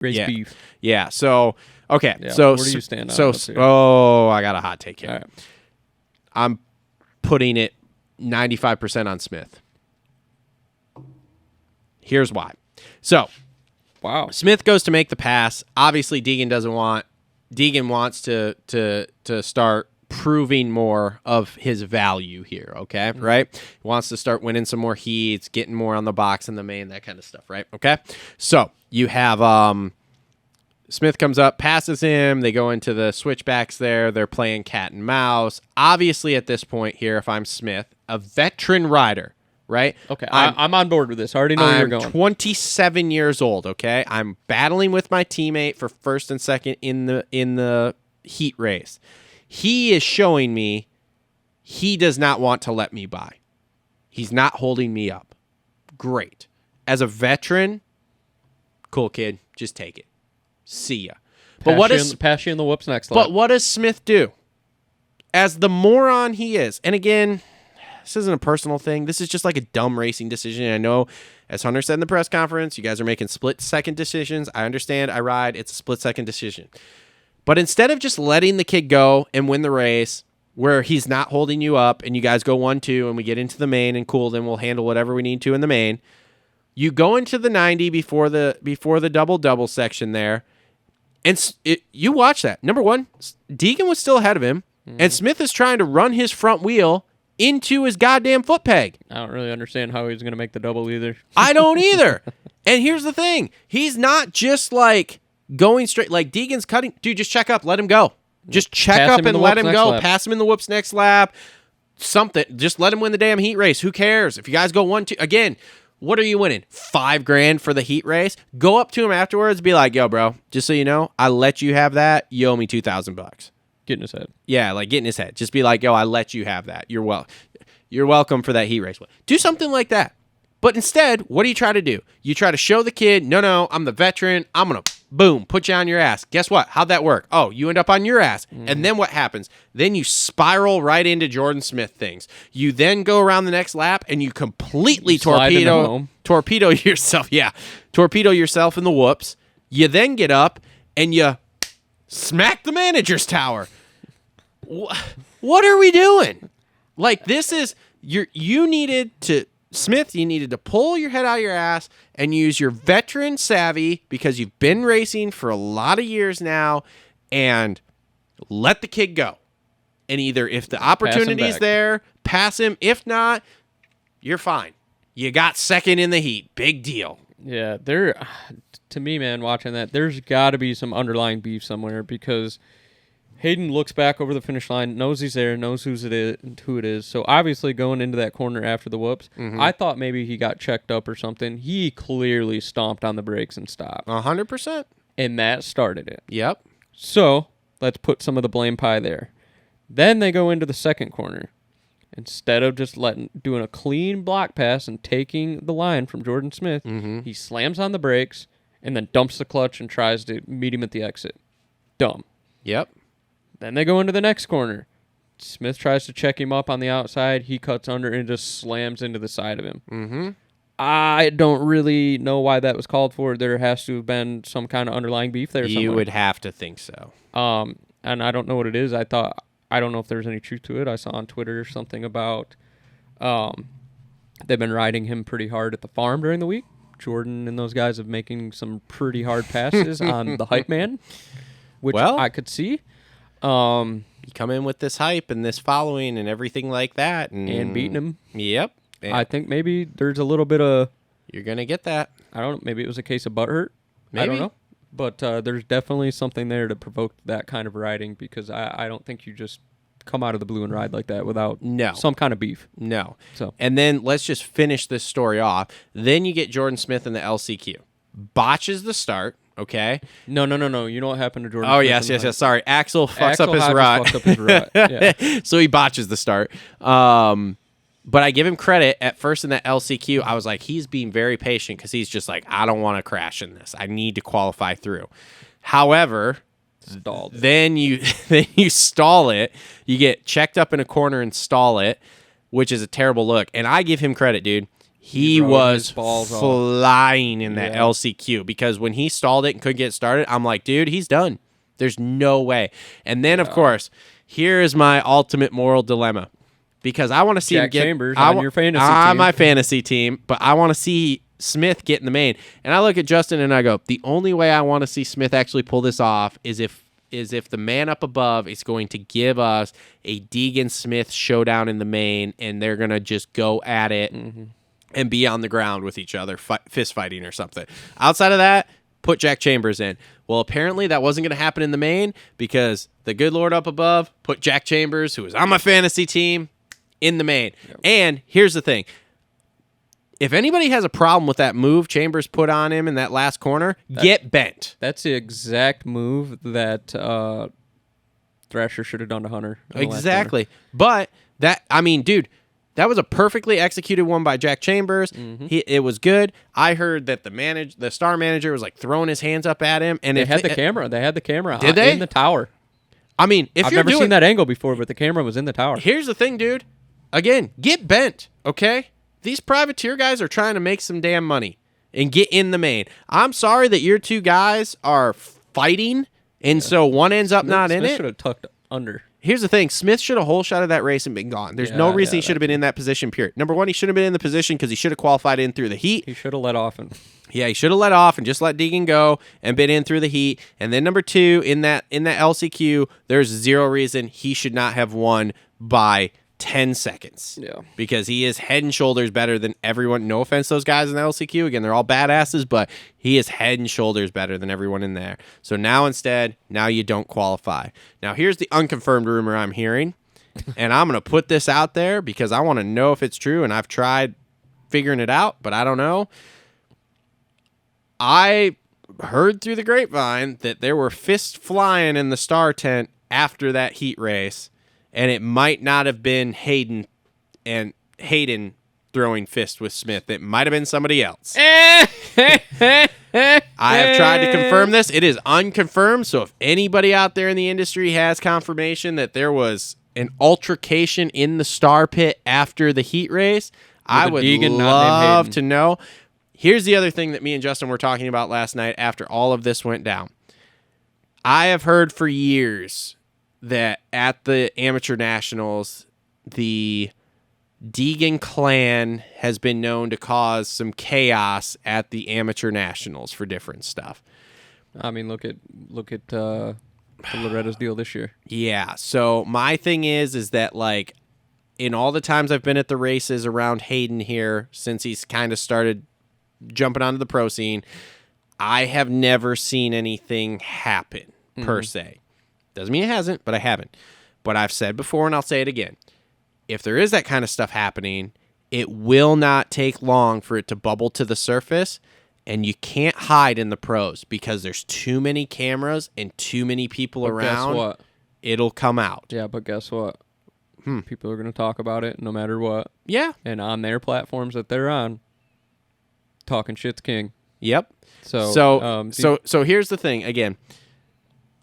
Race beef. Yeah. So, okay. Yeah, So, where do you stand on so, this here? I got a hot take here. All right. I'm putting it 95% on Smith. Here's why. So, Wow. Smith goes to make the pass. Obviously, Deegan wants to start proving more of his value here, okay? Mm-hmm. Right? He wants to start winning some more heats, getting more on the box and the main, that kind of stuff, right? Okay? So, you have Smith comes up, passes him. They go into the switchbacks there. They're playing cat and mouse. Obviously, at this point here, if I'm Smith, a veteran rider, right? Okay, I'm on board with this. I already know where you're going. I'm 27 years old, okay? I'm battling with my teammate for first and second in the heat race. He is showing me he does not want to let me by. He's not holding me up. Great. As a veteran, cool kid, just take it. See ya. But Pass you in the whoops next lap. But what does Smith do? As the moron he is, and again, this isn't a personal thing. This is just like a dumb racing decision. I know, as Hunter said in the press conference, you guys are making split-second decisions. I understand. I ride. It's a split-second decision. But instead of just letting the kid go and win the race where he's not holding you up and you guys go 1-2 and we get into the main and cool, then we'll handle whatever we need to in the main, you go into the 90 before the double-double section there, and you watch that. Number one, Deegan was still ahead of him, and Smith is trying to run his front wheel into his goddamn foot peg. I don't really understand how he's going to make the double either. I don't either. And here's the thing. He's not just like going straight. Like Deegan's cutting. Dude, just check up. Let him go. Just check up and let him go. Pass him in the whoops next lap. Something. Just let him win the damn heat race. Who cares? If you guys go 1-2. Again, what are you winning? $5,000 for the heat race? Go up to him afterwards. Be like, yo, bro, just so you know, I let you have that. You owe me $2,000. Get in his head. Yeah, like get in his head. Just be like, yo, I let you have that. You're welcome for that heat race. Do something like that. But instead, what do you try to do? You try to show the kid, no, I'm the veteran. I'm going to, boom, put you on your ass. Guess what? How'd that work? Oh, you end up on your ass. And then what happens? Then you spiral right into Jordan Smith things. You then go around the next lap and you completely torpedo yourself. Yeah, torpedo yourself in the whoops. You then get up and you smack the manager's tower. What are we doing? Like, this is, you needed to pull your head out of your ass and use your veteran savvy because you've been racing for a lot of years now and let the kid go. And either if the opportunity's there, pass him. If not, you're fine. You got second in the heat. Big deal. Yeah, to me, man, watching that, there's got to be some underlying beef somewhere because Hayden looks back over the finish line, knows he's there, knows who it is. So obviously going into that corner after the whoops, I thought maybe he got checked up or something. He clearly stomped on the brakes and stopped. 100%. And that started it. Yep. So let's put some of the blame pie there. Then they go into the second corner. Instead of just doing a clean block pass and taking the line from Jordan Smith, he slams on the brakes and then dumps the clutch and tries to meet him at the exit. Dumb. Yep. Then they go into the next corner. Smith tries to check him up on the outside. He cuts under and just slams into the side of him. I don't really know why that was called for. There has to have been some kind of underlying beef there somewhere. You would have to think so. And I don't know what it is. I don't know if there's any truth to it. I saw on Twitter something about they've been riding him pretty hard at the farm during the week. Jordan and those guys have making some pretty hard passes on the hype man, which I could see. You come in with this hype and this following and everything like that. And beating him. Yep. And I think maybe there's a little bit of... You're going to get that. I don't know. Maybe it was a case of butthurt. Maybe. I don't know. But there's definitely something there to provoke that kind of riding because I don't think you just come out of the blue and ride like that without some kind of beef. No. And then let's just finish this story off. Then you get Jordan Smith in the LCQ. Botches the start. Okay. No. You know what happened to Jordan? Oh, Smith yes. Sorry. Axel fucks up his rut. Yeah. So he botches the start. But I give him credit at first in that LCQ. I was like, he's being very patient because he's just like, I don't want to crash in this. I need to qualify through. However, then you stall it. You get checked up in a corner and stall it, which is a terrible look. And I give him credit, dude. he rode was his balls off. flying in that Yeah. LCQ because when he stalled it and couldn't get started, I'm like, dude, he's done. There's no way. And then, of course, here is my ultimate moral dilemma because I want to see him Jack get Chambers on your fantasy on team. my fantasy team, but I want to see Smith get in the main. And I look at Justin and I go, the only way I want to see Smith actually pull this off is if the man up above is going to give us a Deegan Smith showdown in the main, and they're going to just go at it and be on the ground with each other, fist fighting or something. Outside of that, put Jack Chambers in. Well, apparently that wasn't going to happen in the main because the good Lord up above put Jack Chambers, who was on my fantasy team, in the main. Yep. And here's the thing. If anybody has a problem with that move Chambers put on him in that last corner, get bent. That's the exact move that Thrasher should have done to Hunter. Exactly. But dude, that was a perfectly executed one by Jack Chambers. It was good. I heard that the star manager was like throwing his hands up at him, and They had the camera. They had the camera. Did they? In the tower? I mean, I've never seen that angle before, but the camera was in the tower. Here's the thing, dude. Again, get bent, okay? These privateer guys are trying to make some damn money and get in the main. I'm sorry that your two guys are fighting, and so one ends up not in Smith it. should have tucked under. Here's the thing. Smith should have whole shot of that race and been gone. There's no reason he should have been in that position, period. Number one, he shouldn't have been in the position because he should have qualified in through the heat. He should have let off. Yeah, he should have let off and just let Deegan go and been in through the heat. And then number two, in that LCQ, there's zero reason he should not have won by 10 seconds. Yeah. Because he is head and shoulders better than everyone. No offense to those guys in the LCQ. Again, they're all badasses, but he is head and shoulders better than everyone in there. So now you don't qualify. Now here's the unconfirmed rumor I'm hearing. And I'm going to put this out there because I want to know if it's true, and I've tried figuring it out, but I don't know. I heard through the grapevine that there were fists flying in the star tent after that heat race. And it might not have been Hayden throwing fist with Smith. It might have been somebody else. I have tried to confirm this. It is unconfirmed. So if anybody out there in the industry has confirmation that there was an altercation in the star pit after the heat race, I would love to know. Here's the other thing that me and Justin were talking about last night after all of this went down. I have heard for years that at the amateur nationals, the Deegan clan has been known to cause some chaos at the amateur nationals for different stuff. I mean, look at Loretta's deal this year. Yeah. So my thing is that like in all the times I've been at the races around Hayden here since he's kind of started jumping onto the pro scene, I have never seen anything happen per se. Doesn't mean it hasn't, but I haven't. But I've said before, and I'll say it again. If there is that kind of stuff happening, it will not take long for it to bubble to the surface, and you can't hide in the pros because there's too many cameras and too many people around. Guess what? It'll come out. Yeah, but guess what? People are going to talk about it no matter what. Yeah. And on their platforms that they're on, talking shit's king. Yep. So here's the thing. Again,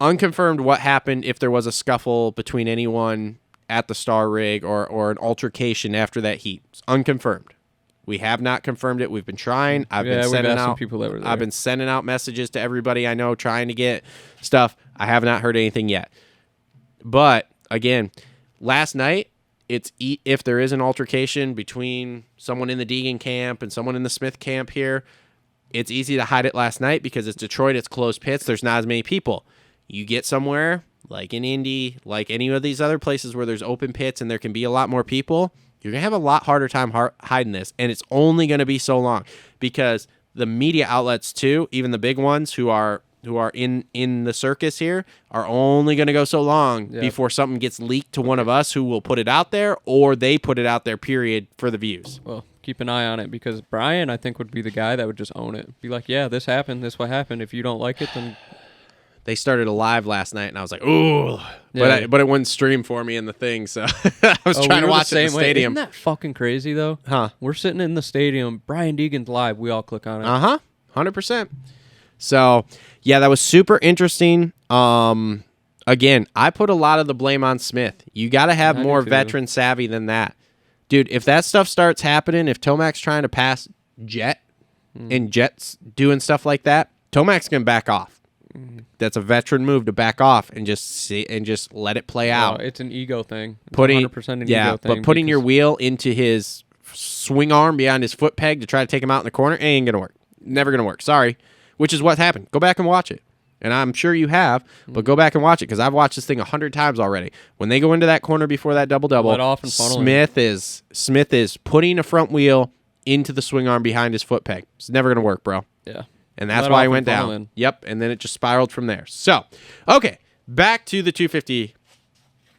unconfirmed what happened if there was a scuffle between anyone at the star rig or an altercation after that heat. It's unconfirmed. We have not confirmed it. We've been trying. I've been sending out messages to everybody I know trying to get stuff. I have not heard anything yet. But again, last night, if there is an altercation between someone in the Deegan camp and someone in the Smith camp here, it's easy to hide it last night because it's Detroit, it's closed pits, there's not as many people. You get somewhere, like in Indy, like any of these other places where there's open pits and there can be a lot more people, you're going to have a lot harder time hiding this. And it's only going to be so long because the media outlets too, even the big ones who are in the circus here, are only going to go so long before something gets leaked to one of us who will put it out there, or they put it out there, period, for the views. Well, keep an eye on it because Brian, I think, would be the guy that would just own it. Be like, yeah, this happened. This what happened. If you don't like it, then... They started a live last night, and I was like, ooh. Yeah. But it wouldn't stream for me in the thing, so I was trying to watch it in the stadium. Isn't that fucking crazy, though? Huh? We're sitting in the stadium. Brian Deegan's live. We all click on it. 100%. So, yeah, that was super interesting. Again, I put a lot of the blame on Smith. You got to have more veteran savvy than that. Dude, if that stuff starts happening, if Tomac's trying to pass Jet and Jet's doing stuff like that, Tomac's going to back off. That's a veteran move to back off and just let it play out. It's an ego thing. It's Putting 100% an ego thing. but putting your wheel into his swing arm behind his foot peg to try to take him out in the corner ain't going to work. Never going to work. Sorry. Which is what happened. Go back and watch it. And I'm sure you have, but go back and watch it because I've watched this thing 100 times already. When they go into that corner before that double-double, Let off and funnel Smith is putting a front wheel into the swing arm behind his foot peg. It's never going to work, bro. Yeah. And that's Let why off he and went funnel down. in. Yep, and then it just spiraled from there. So, okay, back to the 250